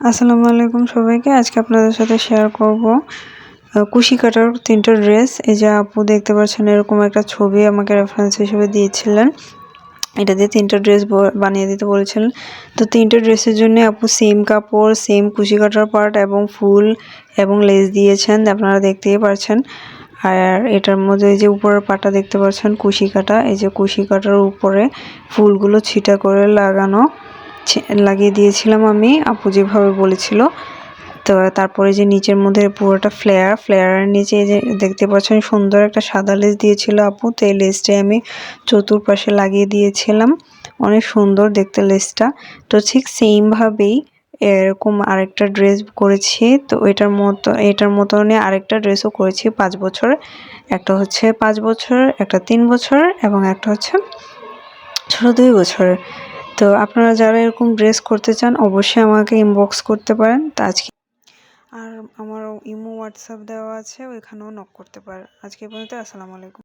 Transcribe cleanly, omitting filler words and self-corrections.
আসসালামু আলাইকুম সবাইকে। আজকে আপনাদের সাথে শেয়ার করব কুশি কাটার 3টা ড্রেস। এই যে আপু দেখতে পাচ্ছেন এরকম একটা ছবি আমাকে রেফারেন্স হিসেবে দিয়েছিলেন। এটা দিয়ে 3টা ড্রেস বানিয়ে দিতে বলেছিলেন। তো 3টা ড্রেসের জন্য আপু সেম কাপড়, সেম কুশি কাটার পার্ট এবং ফুল এবং লেস দিয়েছেন, আপনারা দেখতেই পাচ্ছেন। আর এটার মধ্যে এই যে উপরের পাটটা দেখতে পাচ্ছেন কুশি কাটা, এই যে কুশি কাটার উপরে ফুলগুলো ছিটা করে লাগিয়ে দিয়েছিলাম আমি, আপু যেভাবে বলেছিল। তো তারপরে যে নিচের মধ্যে পুরোটা ফ্লেয়ারের নিচে যে দেখতে পাচ্ছেন সুন্দর একটা সাদা লেস দিয়েছিল আপু। তো এই লেসটাই আমি চতুর্পাশে লাগিয়ে দিয়েছিলাম, অনেক সুন্দর দেখতে লেসটা। তো ঠিক সেম ভাবেই এরকম আরেকটা ড্রেস করেছি। তো এটার মতনই আরেকটা ড্রেসও করেছি 5 বছর। একটা হচ্ছে 5 বছর, একটা 3 বছর এবং একটা হচ্ছে ছোট 2 বছরের। তো আপনারা যারা এরকম ড্রেস করতে চান অবশ্যই আমাকে ইনবক্স করতে পারেন। তো আজকে আর আমার ইমো হোয়াটসঅ্যাপ দেওয়া আছে, ওইখানেও নক করতে পারেন। আজকে পর্যন্ত আসসালামু আলাইকুম।